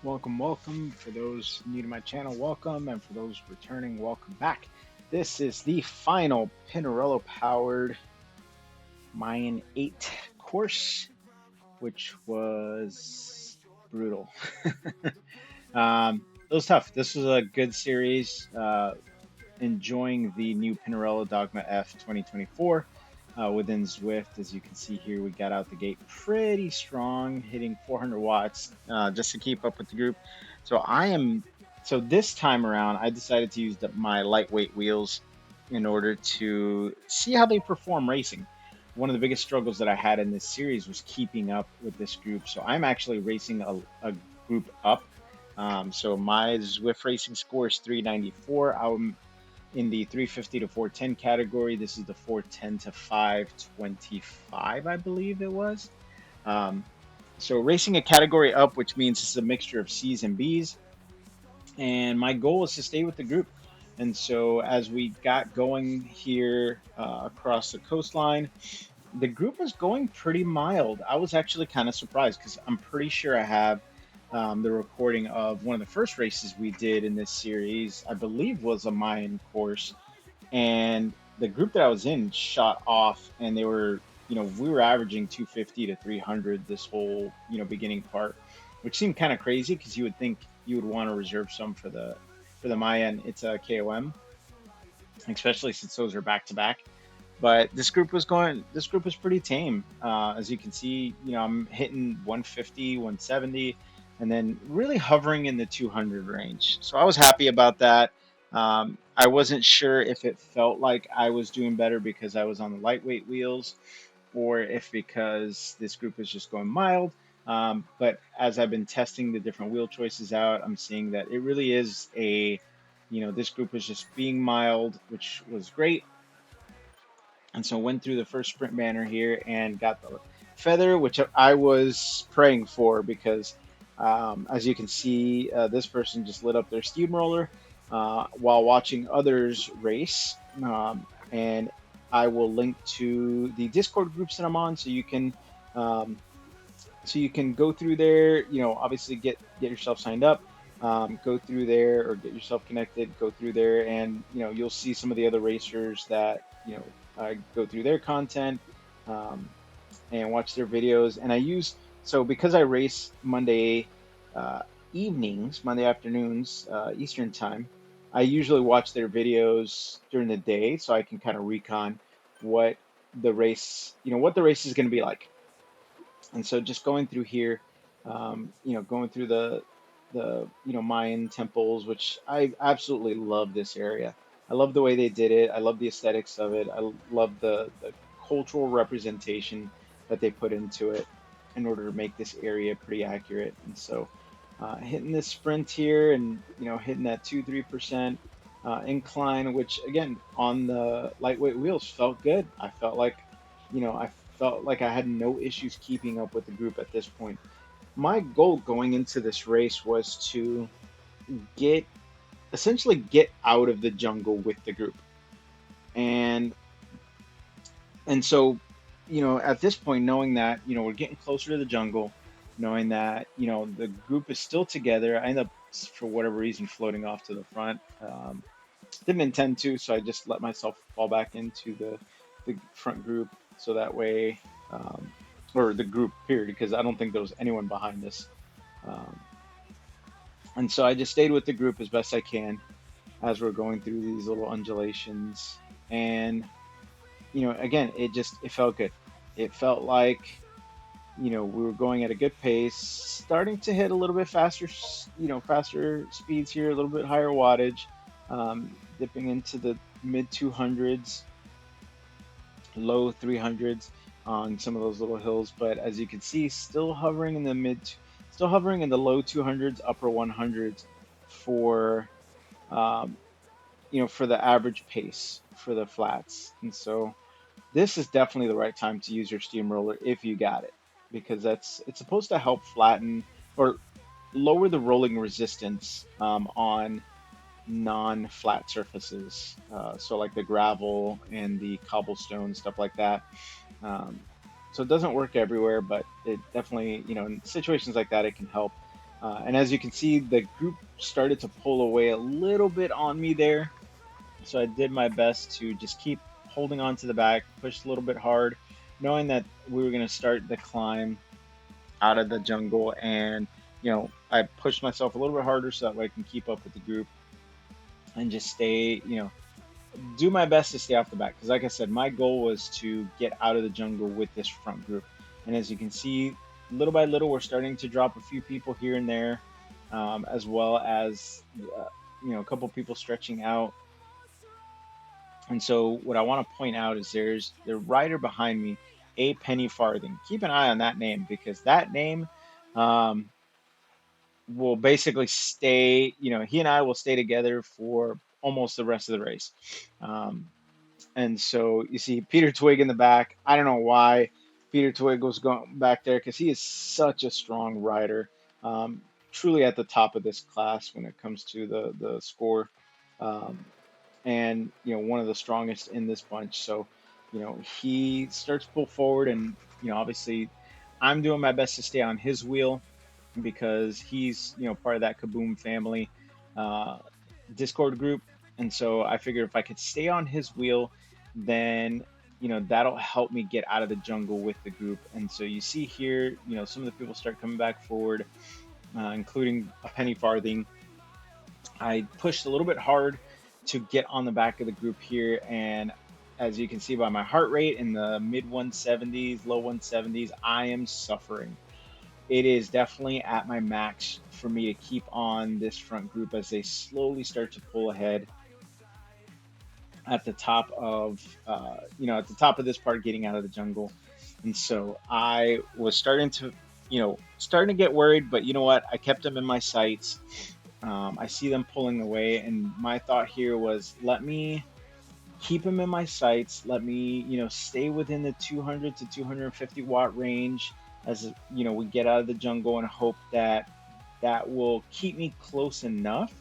Welcome, welcome. For those new to my channel, welcome. And for those returning, welcome back. This is the final Pinarello powered Mayan 8 course, which was brutal. It was tough. This was a good series. Enjoying the new Pinarello Dogma F 2024 within Zwift. As you can see here, we got out the gate pretty strong, hitting 400 watts just to keep up with the group. So this time around, I decided to use my lightweight wheels in order to see how they perform racing. One of the biggest struggles that I had in this series was keeping up with this group. So I'm actually racing a group up. So my Zwift racing score is 394. I'm in the 350 to 410 category. This is the 410 to 525, I believe it was. Um, so racing a category up, which means it's a mixture of C's and B's. And my goal is to stay with the group. And so as we got going here across the coastline, the group was going pretty mild. I was actually kind of surprised because I'm pretty sure I have the recording of one of the first races we did in this series. I believe was a Mayan course, and the group that I was in shot off, and they were, we were averaging 250 to 300 this whole, beginning part, which seemed kind of crazy because you would think you would want to reserve some for the Mayan. It's a KOM, especially since those are back to back. But this group was pretty tame. As you can see, I'm hitting 150, 170, and then really hovering in the 200 range. So I was happy about that. I wasn't sure if it felt like I was doing better because I was on the lightweight wheels or if because this group is just going mild. But as I've been testing the different wheel choices out, I'm seeing that it really is this group was just being mild, which was great. And so went through the first sprint banner here and got the feather, which I was praying for because, as you can see, this person just lit up their steamroller while watching others race. And I will link to the Discord groups that I'm on, um, so you can go through there. Obviously get yourself signed up. Go through there or get yourself connected. Go through there, and you'll see some of the other racers that go through their content um, and watch their videos. And because I race Monday evenings, Monday afternoons, Eastern time. I usually watch their videos during the day so I can kind of recon what what the race is going to be like. And so just going through here, going through the Mayan temples, which I absolutely love this area. I love the way they did it. I love the aesthetics of it. I love the cultural representation that they put into it in order to make this area pretty accurate. And so hitting this sprint here and hitting that 2-3% incline, which again on the lightweight wheels felt good. I felt like I had no issues keeping up with the group at this point. My goal going into this race was to get essentially get out of the jungle with the group. And so, at this point, knowing that, we're getting closer to the jungle, knowing that, the group is still together, I end up, for whatever reason, floating off to the front. Didn't intend to, so I just let myself fall back into the front group so that way, or the group period, because I don't think there was anyone behind this. Um, and so I just stayed with the group as best I can as we're going through these little undulations. And, again, it felt good. It felt like, we were going at a good pace, starting to hit a little bit faster, faster speeds here, a little bit higher wattage, dipping into the mid 200s, low 300s on some of those little hills. But as you can see, still hovering in the low 200s, upper 100s for, um, for the average pace for the flats. And so this is definitely the right time to use your steamroller if you got it, because it's supposed to help flatten or lower the rolling resistance on non-flat surfaces. So like the gravel and the cobblestone stuff like that. Um, so it doesn't work everywhere, but it definitely, in situations like that, it can help. And as you can see, the group started to pull away a little bit on me there. So I did my best to just keep holding on to the back, push a little bit hard, knowing that we were going to start the climb out of the jungle. And, I pushed myself a little bit harder so that way I can keep up with the group and just stay, do my best to stay off the back. Because, like I said, my goal was to get out of the jungle with this front group. And as you can see, little by little, we're starting to drop a few people here and there, as well as, a couple people stretching out. And so, what I want to point out is there's the rider behind me, a penny farthing. Keep an eye on that name because that name um, will basically stay. He and I will stay together for almost the rest of the race. Um, and so you see Peter Twig in the back. I don't know why Peter Twig was going back there because he is such a strong rider. Um, Truly at the top of this class when it comes to the score. Um, and one of the strongest in this bunch. So he starts to pull forward, and obviously I'm doing my best to stay on his wheel because he's part of that Kaboom family uh, Discord group, and so I figured if I could stay on his wheel, then that'll help me get out of the jungle with the group. And so you see here, some of the people start coming back forward, including a penny farthing. I pushed a little bit hard to get on the back of the group here, and as you can see by my heart rate in the mid 170s, low 170s, I am suffering. It is definitely at my max for me to keep on this front group as they slowly start to pull ahead at the top of at the top of this part, getting out of the jungle. And so I was starting to get worried, but you know what, I kept them in my sights. I see them pulling away, and my thought here was, let me keep them in my sights. Let me, stay within the 200 to 250 watt range as we get out of the jungle, and hope that that will keep me close enough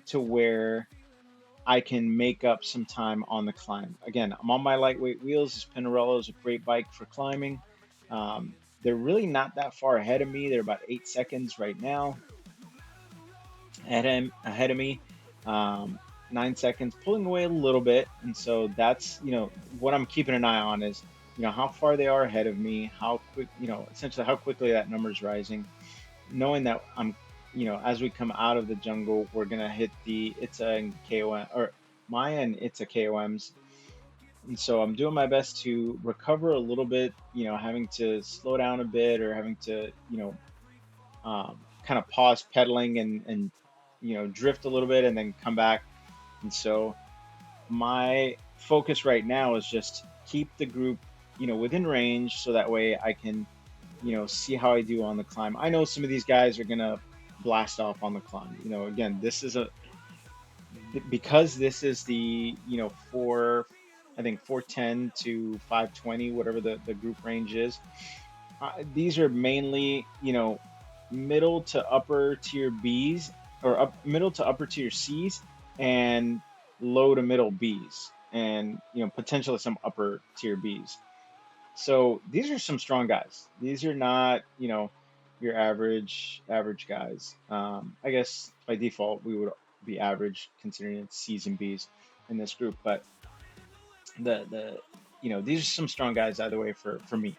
to where I can make up some time on the climb. Again, I'm on my lightweight wheels. This Pinarello is a great bike for climbing. They're really not that far ahead of me. They're about 8 seconds right now ahead of me. 9 seconds, pulling away a little bit, and so that's what I'm keeping an eye on is how far they are ahead of me, how quick essentially how quickly that number is rising, knowing that I'm as we come out of the jungle, we're gonna hit the it's a KOM or Mayan it's a KOMs, and so I'm doing my best to recover a little bit, having to slow down a bit or having to kind of pause pedaling and drift a little bit and then come back. And so my focus right now is just keep the group within range so that way I can see how I do on the climb. I know some of these guys are gonna blast off on the climb. Again, this is a because this is the four, I think 410 to 520, whatever the group range is. These are mainly middle to upper tier Bs, or middle to upper tier Cs, and low to middle Bs, and potentially some upper tier Bs. So these are some strong guys. These are not your average guys. I guess by default we would be average considering it's Cs and Bs in this group, but the these are some strong guys either way for me.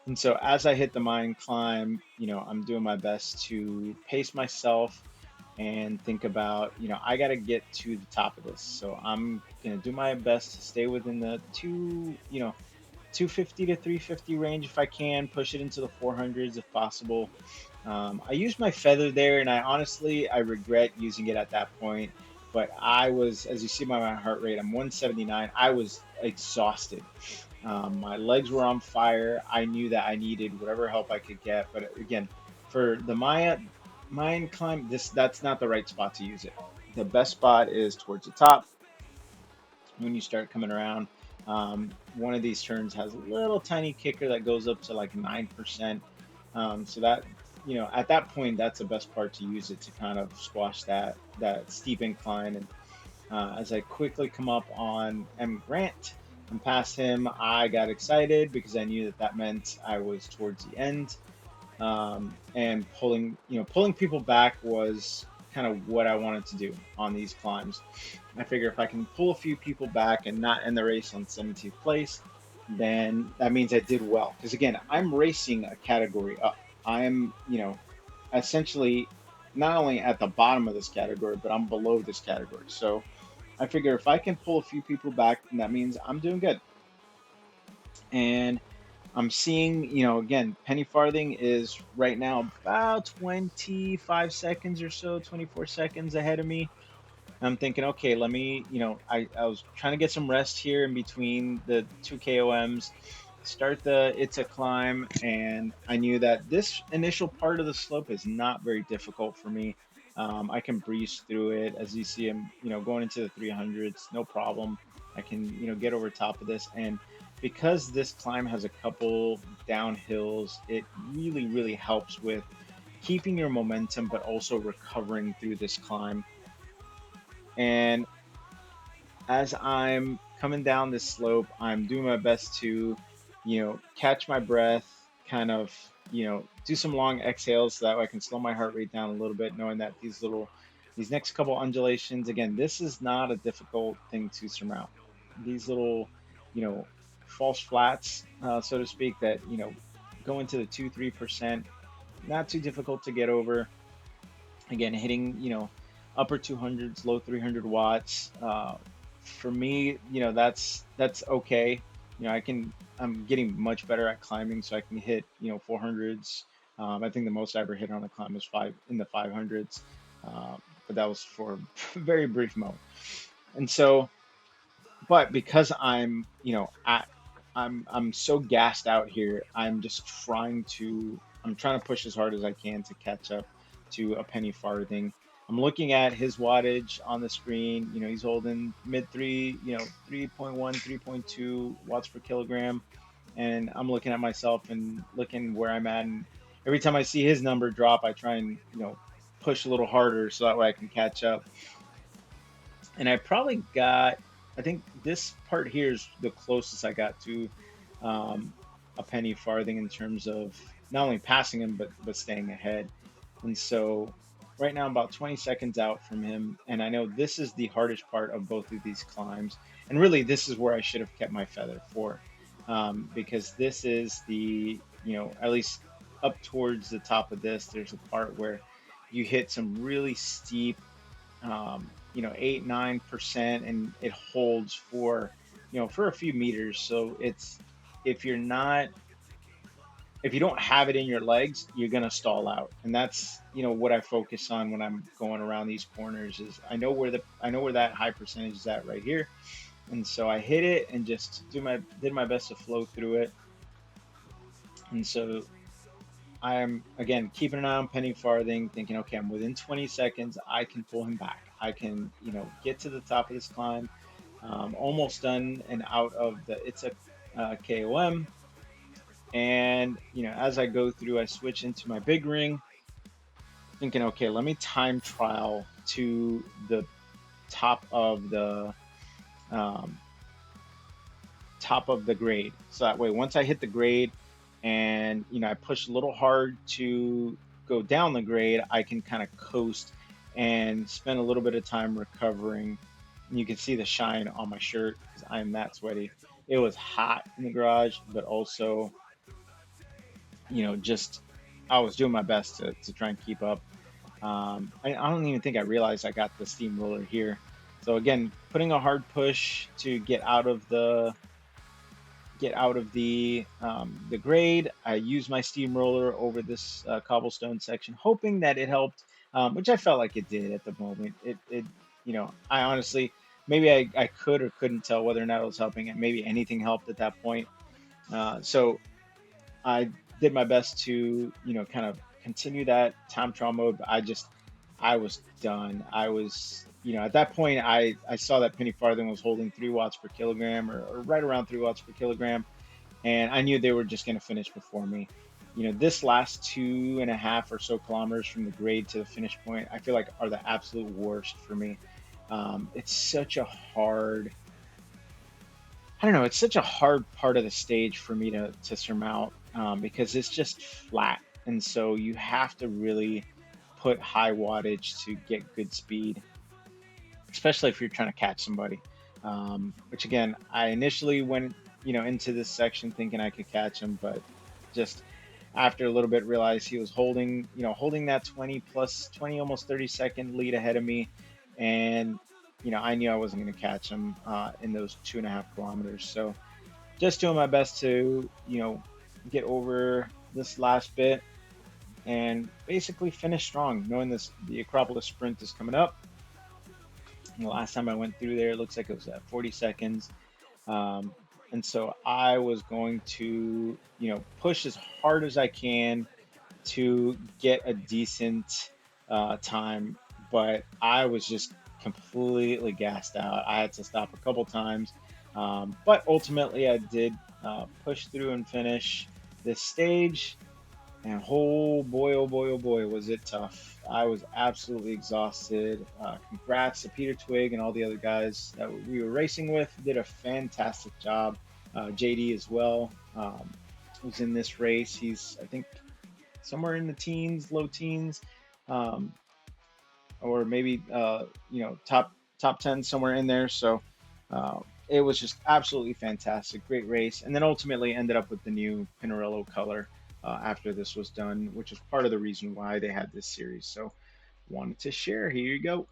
And so as I hit the Mayan climb, I'm doing my best to pace myself and think about, I got to get to the top of this. So I'm going to do my best to stay within the 250 to 350 range if I can, push it into the 400s if possible. I used my feather there, and I regret using it at that point. But I was, as you see by my heart rate, I'm 179. I was exhausted. My legs were on fire. I knew that I needed whatever help I could get. But again, for the Mayan climb, that's not the right spot to use it. The best spot is towards the top when you start coming around. One of these turns has a little tiny kicker that goes up to like 9%. So that at that point, that's the best part to use it to kind of squash that steep incline. And as I quickly come up on M. Grant and past him, I got excited because I knew that meant I was towards the end. and pulling people back was kind of what I wanted to do on these climbs. I figure if I can pull a few people back and not end the race on 17th place, then that means I did well. Because again, I'm racing a category up. I'm, essentially not only at the bottom of this category, but I'm below this category. So I figure if I can pull a few people back, then that means I'm doing good. And I'm seeing, again, penny farthing is right now about 25 seconds or so, 24 seconds ahead of me. I'm thinking, okay, let me, I was trying to get some rest here in between the two KOMs, start the it's a climb, and I knew that this initial part of the slope is not very difficult for me. I can breeze through it. As you see, I'm, going into the 300s, no problem. I can, get over top of this. And because this climb has a couple downhills, it really, really helps with keeping your momentum, but also recovering through this climb. And as I'm coming down this slope, I'm doing my best to, catch my breath, kind of, do some long exhales so that way I can slow my heart rate down a little bit, knowing that these next couple undulations, again, this is not a difficult thing to surmount. These little, you know, false flats, so to speak, that, go into the 2-3%, not too difficult to get over. Again, hitting, upper 200s, low 300 watts. For me, that's okay. I'm getting much better at climbing, so I can hit, 400s. I think the most I ever hit on a climb was in the 500s, but that was for a very brief moment. And so, but because I'm so gassed out here. I'm trying to push as hard as I can to catch up to a penny farthing. I'm looking at his wattage on the screen. He's holding mid three, 3.1, 3.2 watts per kilogram. And I'm looking at myself and looking where I'm at. And every time I see his number drop, I try and, push a little harder so that way I can catch up. And I think this part here is the closest I got to um, a penny farthing in terms of not only passing him but staying ahead. And so right now I'm about 20 seconds out from him, and I know this is the hardest part of both of these climbs. And really, this is where I should have kept my feather for, because this is at least up towards the top of this. There's a part where you hit some really steep 8-9%, and it holds for for a few meters. So it's if you're not if you don't have it in your legs, you're gonna stall out. And that's what I focus on when I'm going around these corners. Is I know where that high percentage is at right here. And so I hit it and just did my best to flow through it. And so I am again keeping an eye on penny farthing, thinking, okay, I'm within 20 seconds. I can pull him back. I can, get to the top of this climb. Almost done and out of the it's a KOM. And as I go through, I switch into my big ring, thinking, okay, let me time trial to the top of the um, top of the grade. So that way, once I hit the grade, and I push a little hard to go down the grade, I can kind of coast and spend a little bit of time recovering. And you can see the shine on my shirt because I am that sweaty. It was hot in the garage, but also, just I was doing my best to try and keep up. I don't even think I realized I got the steamroller here. So again, putting a hard push to get out of the grade. I used my steamroller over this cobblestone section, hoping that it helped, which I felt like it did at the moment. I honestly, maybe I could or couldn't tell whether or not it was helping, and maybe anything helped at that point. So I did my best to, kind of continue that time trial mode. But I was done. I was, at that point, I saw that penny farthing was holding 3 watts per kilogram, or right around 3 watts per kilogram, and I knew they were just going to finish before me. This last 2.5 or so kilometers from the grade to the finish point, I feel like are the absolute worst for me. It's such a hard, I don't know, it's such a hard part of the stage for me to surmount, because it's just flat. And so you have to really put high wattage to get good speed, especially if you're trying to catch somebody. Which again, I initially went, into this section thinking I could catch him, but just after a little bit realized he was holding that 20 plus 20, almost 30-second lead ahead of me. And, I knew I wasn't going to catch him in those 2.5 kilometers. So just doing my best to, get over this last bit and basically finish strong, knowing the Acropolis sprint is coming up. And the last time I went through there, it looks like it was at 40 seconds. Um, and so I was going to, push as hard as I can to get a decent time, but I was just completely gassed out. I had to stop a couple times, but ultimately I did push through and finish this stage. And oh boy, oh boy, oh boy, was it tough. I was absolutely exhausted. Congrats to Peter Twig and all the other guys that we were racing with. Did a fantastic job. JD as well was in this race. He's, I think, somewhere in the teens, low teens, um, or maybe top 10 somewhere in there. So uh, it was just absolutely fantastic, great race, and then ultimately ended up with the new Pinarello color after this was done, which is part of the reason why they had this series. So wanted to share. Here you go.